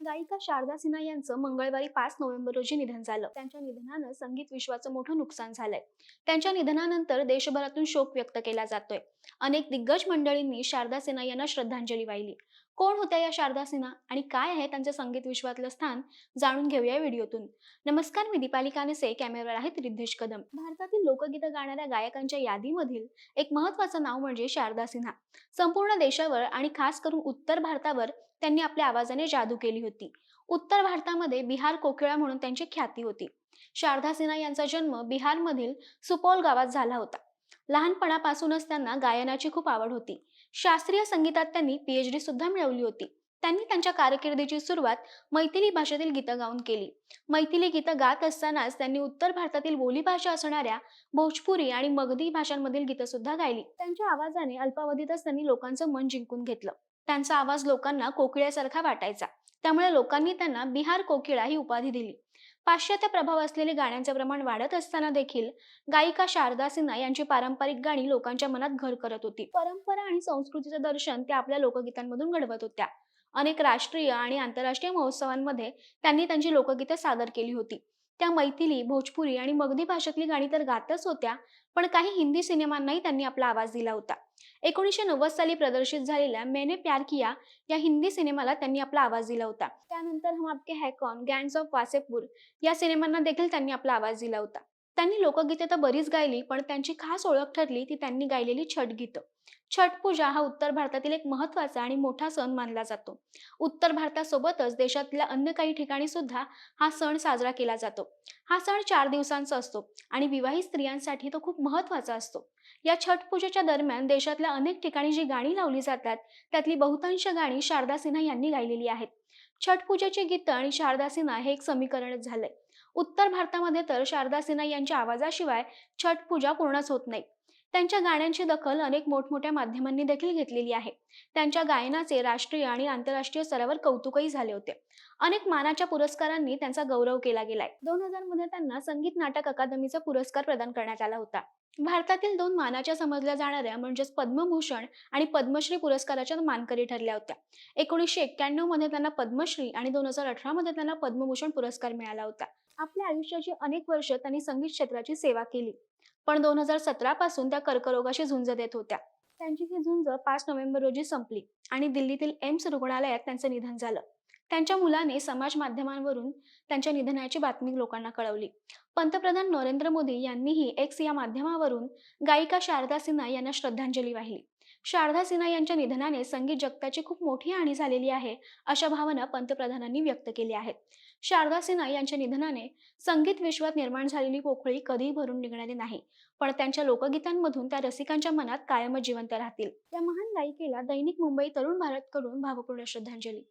गायिका शारदा सिन्हा यांचं मंगळवारी 5 नोव्हेंबर रोजी निधन झालं. त्यांच्या निधनानं संगीत विश्वाचं मोठं नुकसान झालंय. त्यांच्या निधनानंतर देशभरातून शोक व्यक्त केला जातोय. अनेक दिग्गज मंडळींनी शारदा सिन्हा यांना श्रद्धांजली वाहिली. कोण होत्या या शारदा सिन्हा आणि काय आहे त्यांचं संगीत विश्वातलं स्थान, जाणून घेऊया या व्हिडिओतून. नमस्कार, मी दीपाली कानेसे, कॅमेरावर आहेत रिद्धेश कदम. भारतातील लोकगीतं गाणाऱ्या गायकांच्या यादीमधील एक महत्त्वाचं नाव म्हणजे शारदा सिन्हा. संपूर्ण देशावर आणि खास करून उत्तर भारतावर त्यांनी आपल्या आवाजाने जादू केली होती. उत्तर भारतामध्ये बिहार कोकिळा म्हणून त्यांची ख्याती होती. शारदा सिन्हा यांचा जन्म बिहारमधील सुपौल गावात झाला होता. लहानपणापासूनच त्यांना गायनाची खूप आवड होती. शास्त्रीय संगीतात त्यांनी पीएचडी सुद्धा मिळवली होती. त्यांनी त्यांच्या कारकिर्दीची सुरुवात मैथिली भाषेतील गीतं गाऊन केली. मैथिली गीतं गात असतानाच त्यांनी उत्तर भारतातील बोलीभाषा असणाऱ्या भोजपुरी आणि मगधी भाषांमधील गीतं सुद्धा गायली. त्यांच्या आवाजाने अल्पावधीतच त्यांनी लोकांचं मन जिंकून घेतलं. त्यांचा आवाज लोकांना कोकिळ्यासारखा वाटायचा. त्यामुळे लोकांनी त्यांना बिहार कोकिळा ही उपाधी दिली. पाश्चात्य प्रभाव असलेले गाण्यांचे प्रमाण वाढत असताना देखील गायिका शारदा सिन्हा यांची पारंपरिक गाणी लोकांच्या मनात घर करत होती. परंपरा आणि संस्कृतीचं दर्शन त्या आपल्या लोकगीतांमधून घडवत होत्या. अनेक राष्ट्रीय आणि आंतरराष्ट्रीय महोत्सवांमध्ये त्यांनी त्यांची लोकगीतं सादर केली होती. त्या मैथिली, भोजपुरी आणि मगधी भाषेतली गाणी तर गातच होत्या, पण काही हिंदी सिनेमांनाही त्यांनी आपला आवाज दिला होता. 1990 साली प्रदर्शित झालेल्या मैंने प्यार किया या हिंदी सिनेमाला त्यांनी आपला आवाज दिला होता. त्यानंतर हम आपके है कौन, गँग्स ऑफ वासेपूर या सिनेमांना देखील त्यांनी आपला आवाज दिला होता. त्यांनी लोकगीते तर बरीच गायली, पण त्यांची खास ओळख ठरली ती त्यांनी गायलेली छठ गीतं. छठ पूजा हा उत्तर भारतातील एक महत्त्वाचा आणि मोठा सण मानला जातो. उत्तर भारतासोबतच देशातल्या अन्य काही ठिकाणी सुद्धा हा सण साजरा केला जातो. हा सण 4 दिवसांचा असतो आणि विवाहित स्त्रियांसाठी तो खूप महत्त्वाचा असतो. या छठ पूजेच्या दरम्यान देशातल्या अनेक ठिकाणी जी गाणी लावली जातात, त्यातली बहुतांश गाणी शारदा सिन्हा यांनी गायलेली आहेत. छठ पूजेची गीतं आणि शारदा सिन्हा हे एक समीकरणच झालंय. उत्तर भारतामध्ये तर शारदा सिन्हा यांच्या आवाजाशिवाय छठ पूजा पूर्णच होत नाही. त्यांच्या गाण्यांची दखल अनेक मोठमोठ्या माध्यमांनी देखील घेतलेली आहे. त्यांच्या गायनाचे राष्ट्रीय आणि आंतरराष्ट्रीय स्तरावर कौतुकही झाले होते. अनेक मानाच्या पुरस्कारांनी त्यांचा गौरव केला गेलाय. 2000 मध्ये त्यांना संगीत नाटक अकादमीचा पुरस्कार प्रदान करण्यात आला होता. भारतातील 2 मानाच्या समजल्या जाणाऱ्या म्हणजेच पद्मभूषण आणि पद्मश्री पुरस्काराच्या मानकरी ठरल्या होत्या. 1991 मध्ये त्यांना पद्मश्री आणि 2018 मध्ये त्यांना पद्मभूषण पुरस्कार मिळाला होता. आपल्या आयुष्याची अनेक वर्ष त्यांनी संगीत क्षेत्राची सेवा केली. पण 2017 पासून त्या कर्करोगाशी झुंज देत होत्या. त्यांची ही झुंज 5 नोव्हेंबर रोजी संपली आणि दिल्लीतील एम्स रुग्णालयात त्यांचं निधन झालं. त्यांच्या मुलाने समाज माध्यमांवरून त्यांच्या निधनाची बातमी लोकांना कळवली. पंतप्रधान नरेंद्र मोदी यांनीही एक्स या माध्यमावरून गायिका शारदा सिन्हा यांना श्रद्धांजली वाहिली. शारदा सिन्हा यांच्या निधनाने संगीत जगताची खूप मोठी हानी झालेली आहे, अशा भावना पंतप्रधानांनी व्यक्त केल्या आहेत. शारदा सिन्हा यांच्या निधनाने संगीत विश्वात निर्माण झालेली पोकळी कधीही भरून निघणारी नाही, पण त्यांच्या लोकगीतांमधून त्या रसिकांच्या मनात कायमच जिवंत राहतील. या महान गायिकेला दैनिक मुंबई तरुण भारतकडून भावपूर्ण श्रद्धांजली.